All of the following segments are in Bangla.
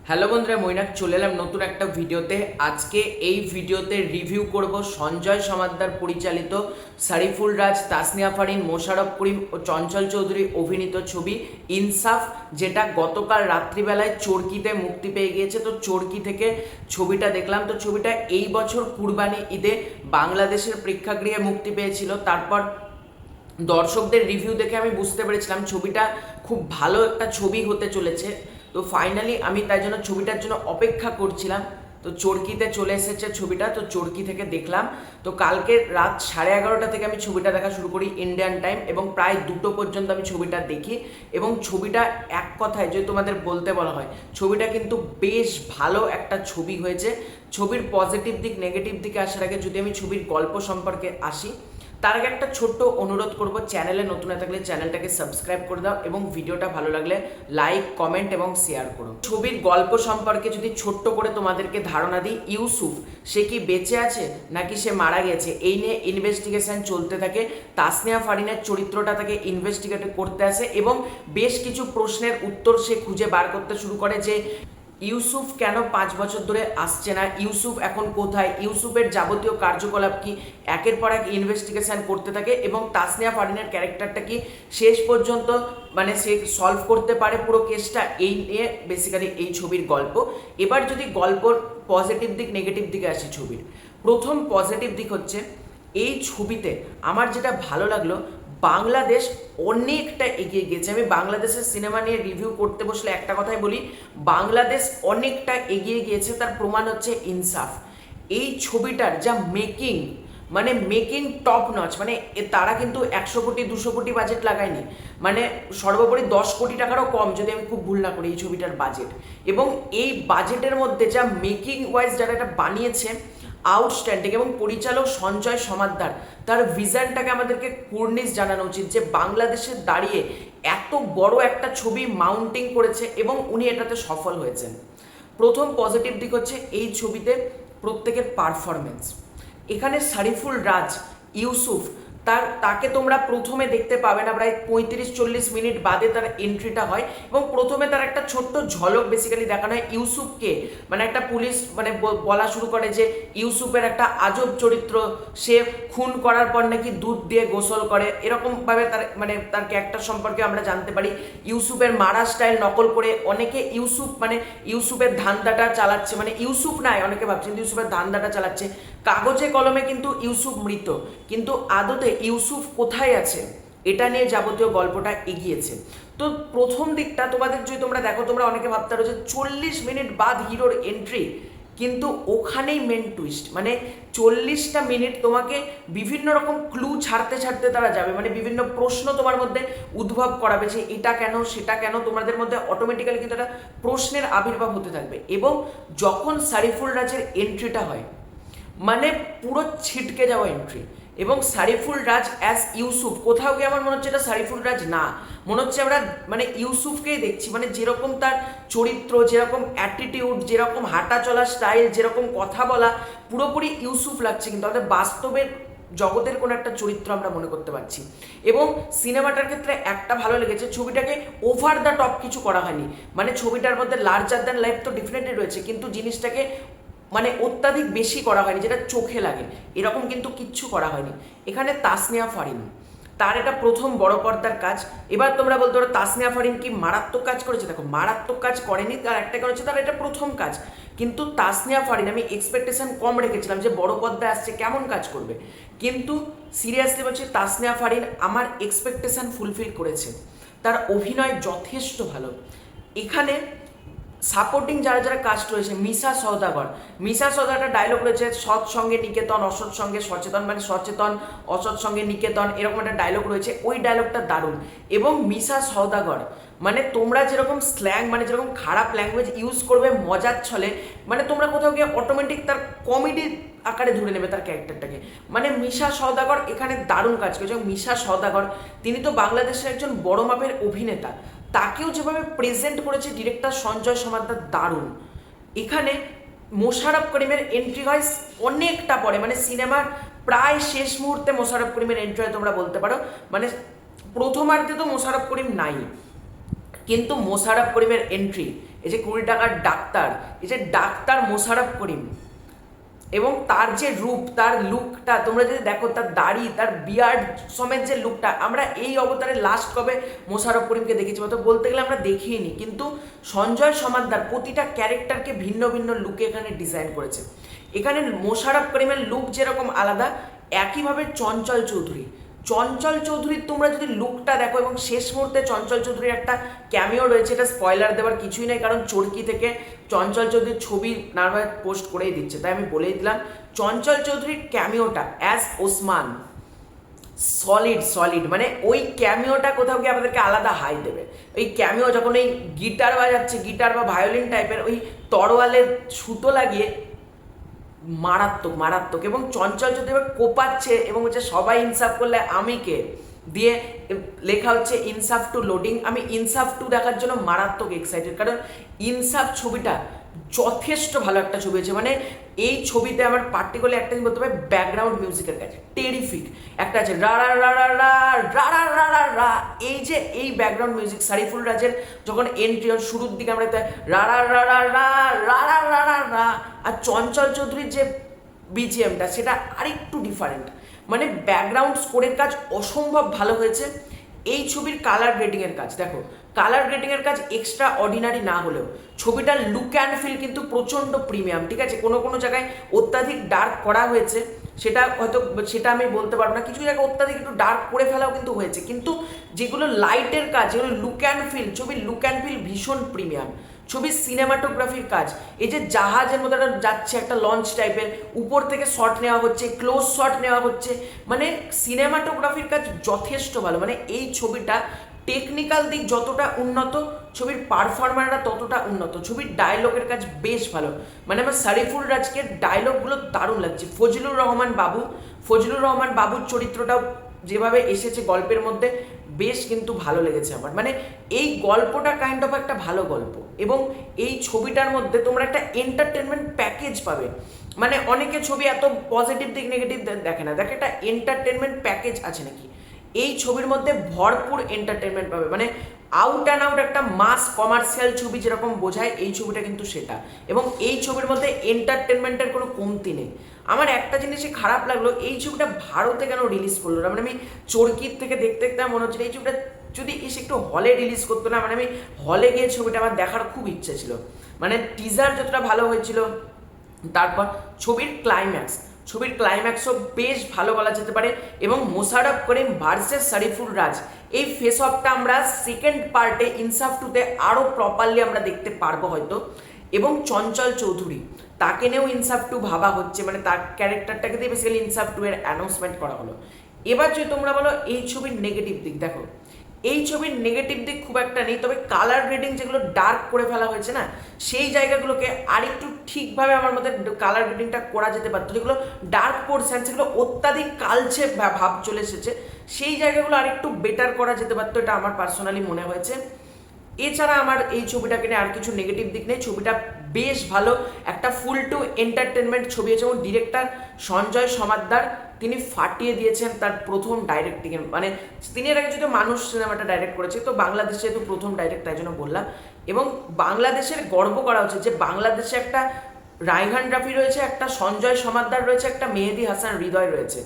হ্যালো বন্ধুরা, মৈনাক চলে এলাম নতুন একটা ভিডিওতে। আজকে এই ভিডিওতে রিভিউ করব সঞ্জয় সমাদ্দার পরিচালিত সারিফুল রাজ, তাসনিয়া ফারিন, মোশাররফ করিম ও চঞ্চল চৌধুরী অভিনীত ছবি ইনসাফ, যেটা গতকাল রাত্রিবেলায় চরকিতে মুক্তি পেয়ে গিয়েছে। তো চরকি থেকে ছবিটা দেখলাম। তো ছবিটা এই বছর কুরবানি ঈদে বাংলাদেশের প্রেক্ষাগৃহে মুক্তি পেয়েছিল। তারপর দর্শকদের রিভিউ দেখে আমি বুঝতে পেরেছিলাম ছবিটা খুব ভালো একটা ছবি হতে চলেছে। তো ফাইনালি আমি তাই জন্য ছবিটার জন্য অপেক্ষা করছিলাম। তো চরকিতে চলে এসেছে ছবিটা, তো চরকি থেকে দেখলাম। তো কালকে রাত 11:30 থেকে আমি ছবিটা দেখা শুরু করি ইন্ডিয়ান টাইম, এবং প্রায় 2টো পর্যন্ত আমি ছবিটা দেখি। এবং ছবিটা এক কথায় যদি তোমাদের বলতে বলা হয়, ছবিটা কিন্তু বেশ ভালো একটা ছবি হয়েছে। ছবির পজিটিভ দিক নেগেটিভ দিকে আসার আগে যদি আমি ছবির গল্প সম্পর্কে আসি, তার আগে একটা ছোট্ট অনুরোধ করব, চ্যানেলে নতুন হয়ে থাকলে চ্যানেলটাকে সাবস্ক্রাইব করে দাও এবং ভিডিওটা ভালো লাগলে লাইক, কমেন্ট এবং শেয়ার করো। ছবির গল্প সম্পর্কে যদি ছোট্ট করে তোমাদেরকে ধারণা দিই, ইউসুফ সে কি বেঁচে আছে নাকি সে মারা গেছে, এই নিয়ে ইনভেস্টিগেশন চলতে থাকে। তাসনিয়া ফারিনের চরিত্রটা তাকে ইনভেস্টিগেট করতে আসে এবং বেশ কিছু প্রশ্নের উত্তর সে খুঁজে বার করতে শুরু করে, যে ইউসুফ কেন 5 বছর ধরে আসছে না, ইউসুফ এখন কোথায়, ইউসুফের যাবতীয় কার্যকলাপ কি, একের পর এক ইনভেস্টিগেশন করতে থাকে। এবং তাসনিয়া ফারিনের ক্যারেক্টারটা কি শেষ পর্যন্ত সে সলভ করতে পারে পুরো কেসটা, এই নিয়ে বেসিক্যালি এই ছবির গল্প। এবার যদি গল্পর পজিটিভ দিক নেগেটিভ দিকে আসি, ছবির প্রথম পজিটিভ দিক হচ্ছে এই ছবিতে আমার যেটা ভালো লাগলো, বাংলাদেশ অনেকটা এগিয়ে গিয়েছে। আমি বাংলাদেশের সিনেমা নিয়ে রিভিউ করতে বসলে একটা কথাই বলি, বাংলাদেশ অনেকটা এগিয়ে গিয়েছে। তার প্রমাণ হচ্ছে ইনসাফ। এই ছবিটার যা মেকিং টপ নচ। তারা কিন্তু 100 কোটি 200 কোটি বাজেট লাগায়নি, সর্বোপরি 10 কোটি টাকারও কম যদি আমি খুব ভুল না করি এই ছবিটার বাজেট। এবং এই বাজেটের মধ্যে যা মেকিং ওয়াইজ যারা এটা বানিয়েছে, আউটস্ট্যান্ডিং। এবং পরিচালক সঞ্জয় সমাদ্দার, তার ভিশনটাকে আমাদেরকে কুর্নিশ জানানো উচিত, যে বাংলাদেশে দাঁড়িয়ে এত বড় একটা ছবি মাউন্টিং করেছে এবং উনি এটাতে সফল হয়েছেন। প্রথম পজিটিভ দিক হচ্ছে এই ছবিতে প্রত্যেকের পারফরমেন্স। এখানে সারিফুল রাজ, ইউসুফ, তাকে তোমরা প্রথমে দেখতে পাবে না, প্রায় 35-40 মিনিট বাদে তার এন্ট্রিটা হয়। এবং প্রথমে তার একটা ছোট্ট ঝলক বেসিক্যালি দেখানো হয় ইউসুফকে, একটা পুলিশ বলা শুরু করে যে ইউসুফের একটা আজব চরিত্র, সে খুন করার পর নাকি দুধ দিয়ে গোসল করে, এরকমভাবে তার তার ক্যারেক্টার সম্পর্কে আমরা জানতে পারি। ইউসুফের মারা স্টাইল নকল করে অনেকে ইউসুফের ধান্দাটা চালাচ্ছে, ইউসুফ নাই, অনেকে ভাবছেন ইউসুফের ধান্দাটা চালাচ্ছে। কাগজে কলমে কিন্তু ইউসুফ মৃত, কিন্তু আদতে ইউসুফ কোথায় আছে এটা নিয়ে যাবতীয় গল্পটা এগিয়েছে। তো প্রথম দিকটা তোমাদের যদি তোমরা দেখো, তোমরা অনেকে ভাবতে পারো যে 40 মিনিট বাদ হিরোর এন্ট্রি, কিন্তু ওখানেই মেন টুইস্ট। 40টা মিনিট তোমাকে বিভিন্ন রকম ক্লু ছাড়তে ছাড়তে তারা যাবে, বিভিন্ন প্রশ্ন তোমার মধ্যে উদ্ভব করাবে, যে এটা কেন সেটা কেন, তোমাদের মধ্যে অটোমেটিক্যালি কিন্তু একটা প্রশ্নের আবির্ভাব হতে থাকবে। এবং যখন সারিফুল রাজের এন্ট্রিটা হয়, পুরো ছিটকে যাওয়া এন্ট্রি। এবং সারিফুল রাজ অ্যাজ ইউসুফ, কোথাও গিয়ে আমার মনে হচ্ছে এটা সারিফুল রাজ না, মনে হচ্ছে আমরা ইউসুফকেই দেখছি। যেরকম তার চরিত্র, যেরকম অ্যাটিটিউড, যেরকম হাঁটা চলা স্টাইল, যেরকম কথা বলা, পুরোপুরি ইউসুফ লাগছে, কিন্তু আমাদের বাস্তবের জগতের কোনো একটা চরিত্র আমরা মনে করতে পারছি। এবং সিনেমাটার ক্ষেত্রে একটা ভালো লেগেছে, ছবিটাকে ওভার দ্য টপ কিছু করা হয়নি। ছবিটার মধ্যে লার্জার দ্যান লাইফ তো ডেফিনেটলি রয়েছে, কিন্তু জিনিসটাকে অত্যাধিক বেশি করা হয়নি যেটা চোখে লাগে, এরকম কিন্তু কিচ্ছু করা হয়নি। এখানে তাসনিয়া ফারিন, তার এটা প্রথম বড় পর্দার কাজ। এবার তোমরা বলতে পারো তাসনিয়া ফারিন কি মারাত্মক কাজ করেছে? দেখো, মারাত্মক কাজ করেনি, তার একটা কারণ হচ্ছে তার এটা প্রথম কাজ। কিন্তু তাসনিয়া ফারিন, আমি এক্সপেকটেশন কম রেখেছিলাম যে বড় পর্দায় আসছে কেমন কাজ করবে, কিন্তু সিরিয়াসলি বলছি তাসনিয়া ফারিন আমার এক্সপেকটেশন ফুলফিল করেছে। তার অভিনয় যথেষ্ট ভালো। এখানে সাপোর্টিং যারা যারা কাস্ট রয়েছে, মিশা সওদাগর ডায়লগ রয়েছে, সৎ সঙ্গে নিকেতন, অসৎ সঙ্গে সচেতন, সচেতন অসৎ সঙ্গে নিকেতন, এরকম একটা ডায়লগ রয়েছে, ওই ডায়লগটা দারুণ। এবং মিশা সওদাগর তোমরা যেরকম স্ল্যাং, যেরকম খারাপ ল্যাঙ্গুয়েজ ইউজ করবে মজার ছলে, তোমরা কোথাও গিয়ে অটোমেটিক তার কমেডি আকারে ধরে নেবে তার ক্যারেক্টারটাকে। মিশা সওদাগর এখানে দারুণ কাজ করেছে। এবং মিশা সওদাগর, তিনি তো বাংলাদেশের একজন বড় মাপের অভিনেতা, তাকেও যেভাবে প্রেজেন্ট করেছে ডিরেক্টর সঞ্জয় সমাদ্দার, দারুণ। এখানে মোশাররফ করিমের এন্ট্রি হয় অনেকটা পরে, সিনেমার প্রায় শেষ মুহূর্তে মোশাররফ করিমের এন্ট্রি হয় তোমরা বলতে পারো। প্রথমার্ধে তো মোশাররফ করিম নাই, কিন্তু মোশাররফ করিমের এন্ট্রি এই যে 20 টাকার ডাক্তার, এই যে ডাক্তার মোশাররফ করিম এবং তার যে রূপ, তার লুকটা তোমরা যদি দেখো, তার দাড়ি, তার বিয়ার্ড সমেত যে লুকটা, আমরা এই অবতারে লাস্ট কবে মোশাররফ করিমকে দেখেছি? তো বলতে গেলে আমরা দেখিনি, কিন্তু সঞ্জয় সমাদ্দার প্রতিটা ক্যারেক্টারকে ভিন্ন ভিন্ন লুকে এখানে ডিজাইন করেছে। এখানে মোশাররফ করিমের লুক যেরকম আলাদা, একইভাবে চঞ্চল চৌধুরীর তোমরা যদি লুকটা দেখো, এবং শেষ মুহূর্তে চঞ্চল চৌধুরীর একটা ক্যামিও রয়েছে, এটা স্পয়লার দেওয়ার কিছুই নেই, কারণ চরকি থেকে চঞ্চল চৌধুরীর ছবি নারভায় পোস্ট করেই দিচ্ছে, তাই আমি বলেই দিলাম। চঞ্চল চৌধুরীর ক্যামিওটা অ্যাজ ওসমান সলিড, মানে ওই ক্যামিওটা কোথাও গিয়ে আমাদেরকে আলাদা হাই দেবে। ওই ক্যামিও যখন এই গিটার বাজাচ্ছে, গিটার বা ভায়োলিন টাইপের ওই তরোয়ালের সুতো লাগিয়ে, মারাত্মক। এবং চঞ্চল যদি এবার কোপাচ্ছে এবং হচ্ছে সবাই ইনসাফ করলে আমি কে দিয়ে লেখা হচ্ছে ইনসাফ টু লোডিং। আমি ইনসাফ টু দেখার জন্য মারাত্মক এক্সাইটেড, কারণ ইনসাফ ছবিটা যথেষ্ট ভালো একটা ছবি হয়েছে। মানে এই ছবিতে আমার পার্টিকুলার একটা বলতে হবে, ব্যাকগ্রাউন্ড মিউজিকের কাছে টেরিফিক একটা আছে, রা রা রা রা রা রা রা রা রা রা। এই যে এই ব্যাকগ্রাউন্ড মিউজিক সারিফুল রাজের যখন এন্ট্রি শুরুর দিকে আমরা রা রা রা রা রা রা রা রা রা রা, আর চঞ্চল চৌধুরীর যে বিজিএমটা সেটা আরেকটু ডিফারেন্ট। মানে ব্যাকগ্রাউন্ড স্কোরের কাজ অসম্ভব ভালো হয়েছে। এই ছবির কালার গ্রেডিংয়ের কাজ দেখো, কালার গ্রেডিংয়ের কাজ এক্সট্রা অর্ডিনারি না হলেও ছবিটার লুক অ্যান্ড ফিল কিন্তু প্রচণ্ড প্রিমিয়াম, ঠিক আছে? কোনো জায়গায় অত্যাধিক ডার্ক করা হয়েছে, সেটা আমি বলতে পারবো না। কিছু জায়গায় অত্যাধিক একটু ডার্ক করে ফেলাও কিন্তু হয়েছে, কিন্তু যেগুলো লাইটের কাজ, যেগুলো লুক অ্যান্ড ফিল, ছবির লুক অ্যান্ড ফিল ভীষণ প্রিমিয়াম। ছবির সিনেমাটোগ্রাফির কাজ, এই যে জাহাজের মধ্যে যাচ্ছে একটা লঞ্চ টাইপের, উপর থেকে শট নেওয়া হচ্ছে, ক্লোজ শট নেওয়া হচ্ছে, মানে সিনেমাটোগ্রাফির কাজ যথেষ্ট ভালো। মানে এই ছবিটা টেকনিক্যাল দিক যতটা উন্নত, ছবির পারফরমাররা ততটা উন্নত। ছবির ডায়লগের কাজ বেশ ভালো, মানে আমার সারিফুল রাজকে ডায়লগগুলো দারুণ লাগছে। ফজলুর রহমান বাবুর চরিত্রটাও যেভাবে এসেছে গল্পের মধ্যে বেশ কিন্তু ভালো লেগেছে আমার। মানে এই গল্পটা কাইন্ড অফ একটা ভালো গল্প, এবং এই ছবিটার মধ্যে তোমরা একটা এন্টারটেনমেন্ট প্যাকেজ পাবে। মানে অনেকে ছবি এত পজিটিভ দিক নেগেটিভ দেখে না, দেখে একটা এন্টারটেনমেন্ট প্যাকেজ আছে নাকি। এই ছবির মধ্যে ভরপুর এন্টারটেনমেন্ট পাবে, মানে আউট অ্যান্ড আউট একটা মাস কমার্শিয়াল ছবি যেরকম বোঝায়, এই ছবিটা কিন্তু সেটা। এবং এই ছবির মধ্যে এন্টারটেনমেন্টের কোনো কমতি নেই। আমার একটা জিনিসই খারাপ লাগলো, এই ছবিটা ভারতে কেন রিলিজ করলো না? মানে আমি চরকির থেকে দেখতে মনে হচ্ছে এই ছবিটা যদি এসে একটু হলে রিলিজ করতো না, মানে আমি হলে গিয়ে ছবিটা আমার দেখার খুব ইচ্ছে ছিল। মানে টিজার যতটা ভালো হয়েছিল, তারপর ছবির ক্লাইম্যাক্সও বেশ ভালো বলা যেতে পারে। এবং মোশাররফ করিম ভার্সেস সারিফুল রাজ, এই ফেস অফটা আমরা সেকেন্ড পার্টে ইনসাফ টুতে আরও প্রপারলি আমরা দেখতে পারবো হয়তো। এবং চঞ্চল চৌধুরী, তাকে নিয়েও ইনসাফ টু ভাবা হচ্ছে, মানে তার ক্যারেক্টারটাকে দিয়ে বেসিক্যালি ইনসাফ টু এর অ্যানাউন্সমেন্ট করা হলো। এবার যদি তোমরা বলো এই ছবির নেগেটিভ দিক, দেখো এই ছবির নেগেটিভ দিক খুব একটা নেই, তবে কালার গ্রেডিং যেগুলো ডার্ক করে ফেলা হয়েছে না, সেই জায়গাগুলোকে আরেকটু ঠিকভাবে আমার মধ্যে কালার গ্রেডিংটা করা যেতে পারতো। যেগুলো ডার্ক পোর্শন, সেগুলো অত্যাধিক কালচে ভাব চলে এসেছে, সেই জায়গাগুলো আরেকটু বেটার করা যেতে পারতো, এটা আমার পার্সোনালি মনে হয়েছে। এছাড়া আমার এই ছবিটাকে নিয়ে আর কিছু নেগেটিভ দিক নেই। ছবিটা বেশ ভালো, একটা ফুল টু এন্টারটেনমেন্ট ছবি আছে, এবং ডিরেক্টর সঞ্জয় সমাদ্দার তিনি ফাটিয়ে দিয়েছেন তার প্রথম ডাইরেক্টিংয়ে। মানে তিনি এর আগে যদি মানুষ সিনেমাটা ডাইরেক্ট করেছে, তো বাংলাদেশে যেহেতু প্রথম ডাইরেক্ট, তাই জন্য বললাম। এবং বাংলাদেশের গর্ব করা উচিত যে বাংলাদেশে একটা রায়হান রাফি রয়েছে, একটা সঞ্জয় সমাদ্দার রয়েছে, একটা মেহেদি হাসান হৃদয় রয়েছে।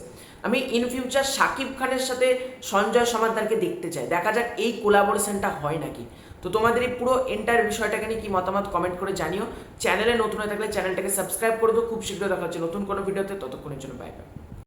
আমি ইন ফিউচার শাকিব খানের সাথে সঞ্জয় সমাদ্দারকে দেখতে চাই, দেখা যাক এই কোলাবোরেশনটা হয় নাকি। তো তোমাদের এই পুরো এন্টায়ার বিষয়টাকে নিয়ে কি মতামত কমেন্ট করে জানিও। চ্যানেলে নতুন হয়ে থাকলে চ্যানেলটাকে সাবস্ক্রাইব করে দিও। খুব শীঘ্র দেখা হচ্ছে নতুন কোনো ভিডিওতে, ততক্ষণের জন্য বাই বাই।